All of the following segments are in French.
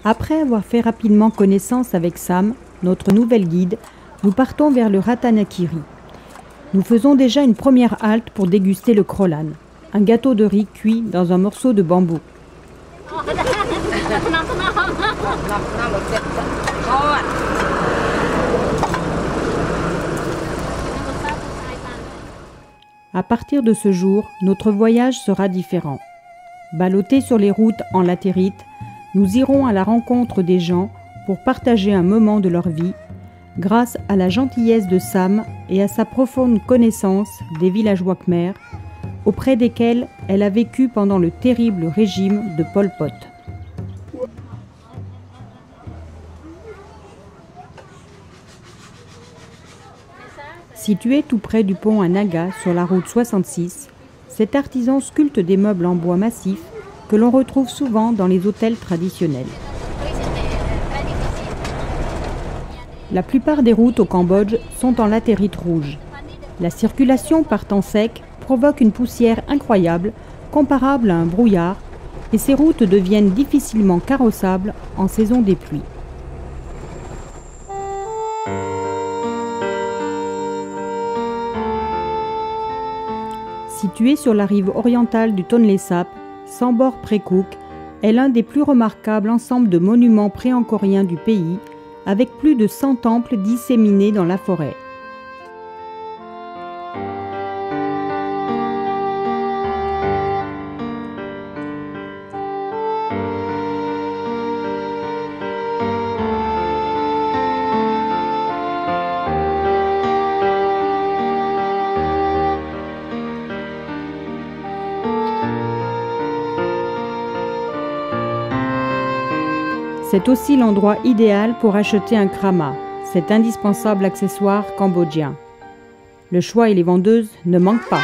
Après avoir fait rapidement connaissance avec Sam, notre nouvelle guide, nous partons vers le Ratanakiri. Nous faisons déjà une première halte pour déguster le krolan, un gâteau de riz cuit dans un morceau de bambou. À partir de ce jour, notre voyage sera différent. Ballottés sur les routes en latérite, nous irons à la rencontre des gens pour partager un moment de leur vie, grâce à la gentillesse de Sam et à sa profonde connaissance des villageois khmers, auprès desquels elle a vécu pendant le terrible régime de Pol Pot. Situé tout près du pont à Naga sur la route 66, cet artisan sculpte des meubles en bois massif que l'on retrouve souvent dans les hôtels traditionnels. La plupart des routes au Cambodge sont en latérite rouge. La circulation par temps sec provoque une poussière incroyable, comparable à un brouillard, et ces routes deviennent difficilement carrossables en saison des pluies. Situé sur la rive orientale du Tonlé Sap, Sambor Prekook est l'un des plus remarquables ensembles de monuments pré-angkoriens du pays, avec plus de 100 temples disséminés dans la forêt. C'est aussi l'endroit idéal pour acheter un krama, cet indispensable accessoire cambodgien. Le choix et les vendeuses ne manquent pas.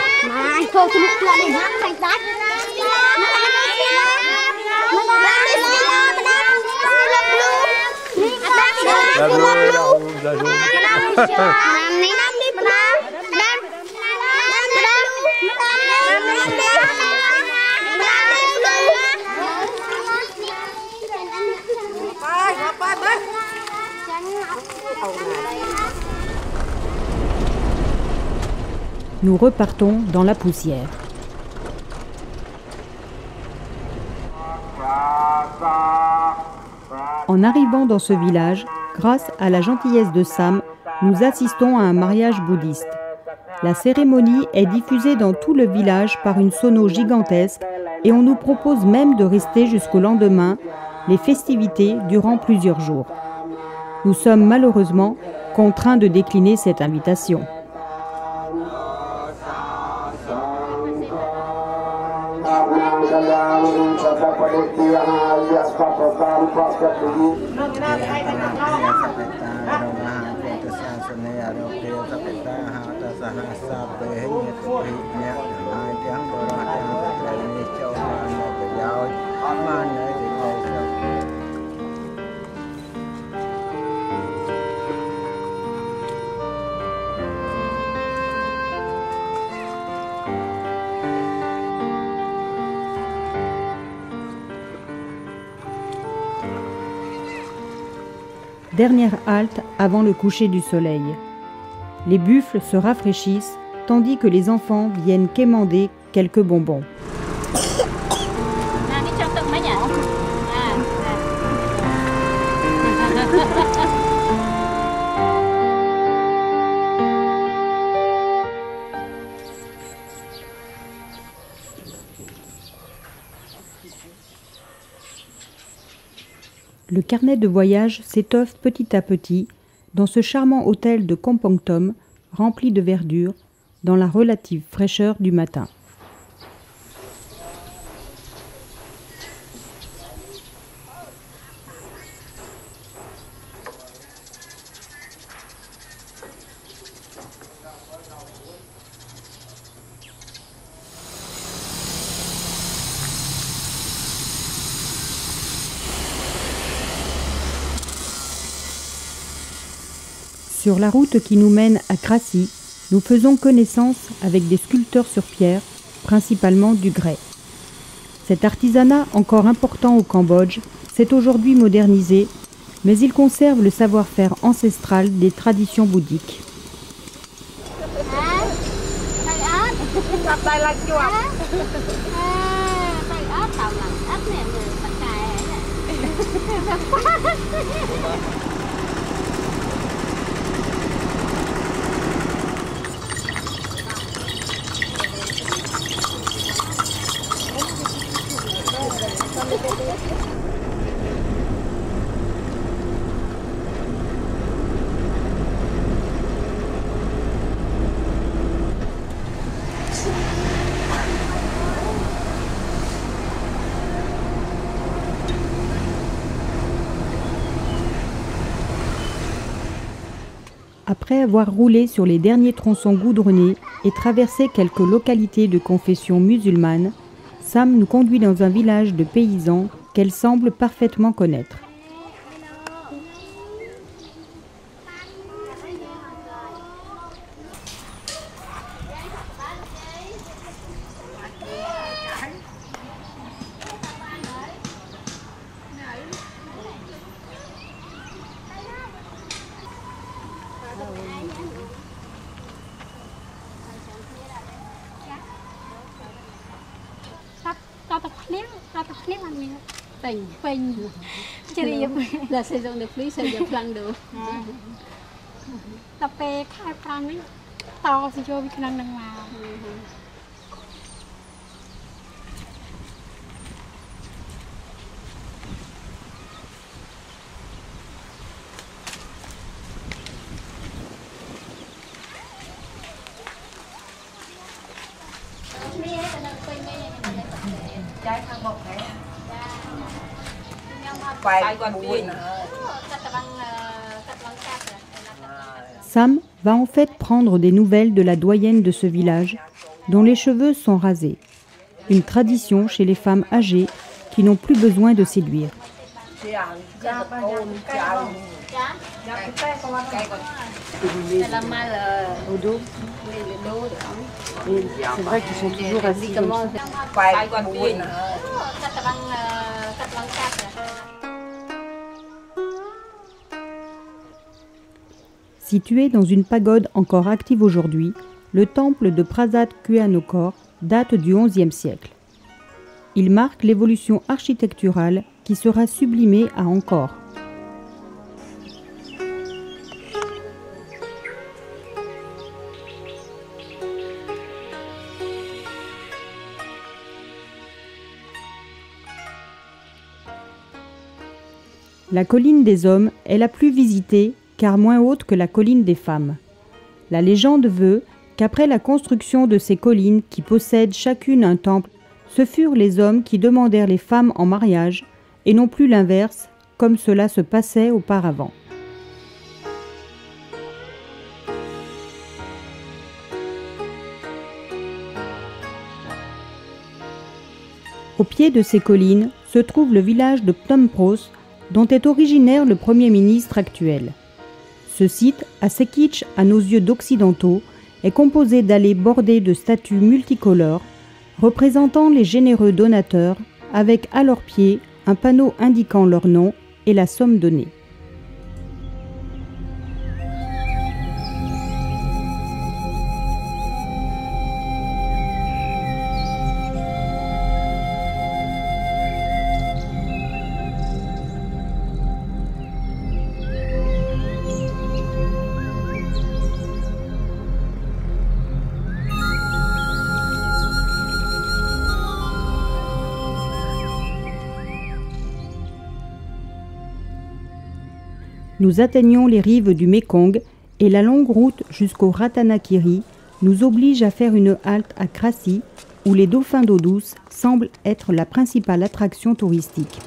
Nous repartons dans la poussière. En arrivant dans ce village, grâce à la gentillesse de Sam, nous assistons à un mariage bouddhiste. La cérémonie est diffusée dans tout le village par une sono gigantesque et on nous propose même de rester jusqu'au lendemain, les festivités durant plusieurs jours. Nous sommes malheureusement contraints de décliner cette invitation. Dernière halte avant le coucher du soleil. Les buffles se rafraîchissent tandis que les enfants viennent quémander quelques bonbons. Le carnet de voyage s'étoffe petit à petit dans ce charmant hôtel de Kampong Thom, rempli de verdure, dans la relative fraîcheur du matin. Sur la route qui nous mène à Krasie, nous faisons connaissance avec des sculpteurs sur pierre, principalement du grès. Cet artisanat, encore important au Cambodge, s'est aujourd'hui modernisé, mais il conserve le savoir-faire ancestral des traditions bouddhiques. Après avoir roulé sur les derniers tronçons goudronnés et traversé quelques localités de confession musulmane, Sam nous conduit dans un village de paysans qu'elle semble parfaitement connaître. Là saison de pluie, ça y a plein d'eau. Tapi khai prang ni tao si cho vi khnang nang ma. Sam va en fait prendre des nouvelles de la doyenne de ce village, dont les cheveux sont rasés. Une tradition chez les femmes âgées qui n'ont plus besoin de séduire. C'est vrai qu'ils sont toujours assis comme ça. Situé dans une pagode encore active aujourd'hui, le temple de Prasat Kuanokor date du XIe siècle. Il marque l'évolution architecturale qui sera sublimée à Angkor. La colline des hommes est la plus visitée car moins haute que la colline des femmes. La légende veut qu'après la construction de ces collines qui possèdent chacune un temple, ce furent les hommes qui demandèrent les femmes en mariage et non plus l'inverse, comme cela se passait auparavant. Au pied de ces collines se trouve le village de Phnom Pros, dont est originaire le Premier ministre actuel. Ce site, assez kitsch à nos yeux d'occidentaux, est composé d'allées bordées de statues multicolores représentant les généreux donateurs avec à leurs pieds un panneau indiquant leur nom et la somme donnée. Nous atteignons les rives du Mékong et la longue route jusqu'au Ratanakiri nous oblige à faire une halte à Krasie, où les dauphins d'eau douce semblent être la principale attraction touristique.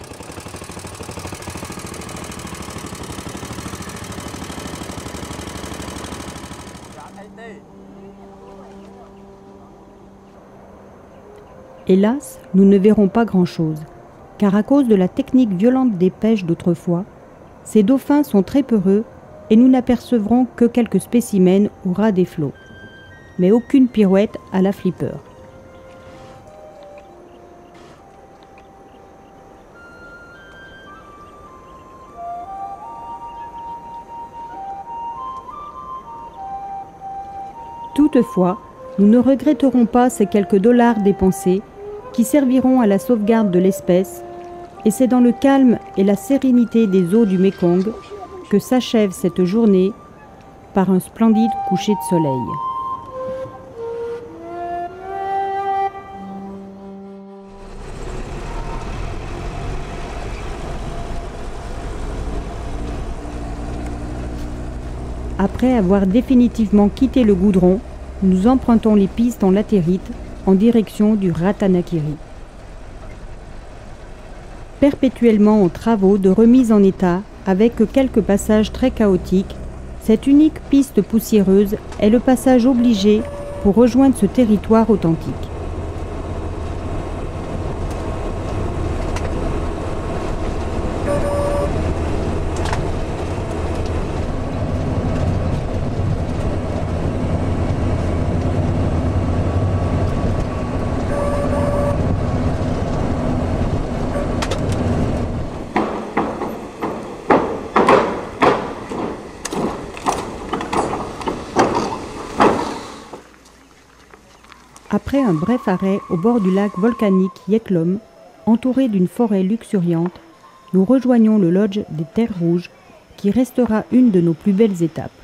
Hélas, nous ne verrons pas grand-chose, car à cause de la technique violente des pêches d'autrefois, ces dauphins sont très peureux et nous n'apercevrons que quelques spécimens au ras des flots, mais aucune pirouette à la flipper. Toutefois, nous ne regretterons pas ces quelques dollars dépensés qui serviront à la sauvegarde de l'espèce, et c'est dans le calme et la sérénité des eaux du Mékong que s'achève cette journée par un splendide coucher de soleil. Après avoir définitivement quitté le goudron, nous empruntons les pistes en latérite en direction du Ratanakiri. Perpétuellement en travaux de remise en état, avec quelques passages très chaotiques, cette unique piste poussiéreuse est le passage obligé pour rejoindre ce territoire authentique. Après un bref arrêt au bord du lac volcanique Yeklom, entouré d'une forêt luxuriante, nous rejoignons le lodge des Terres Rouges, qui restera une de nos plus belles étapes.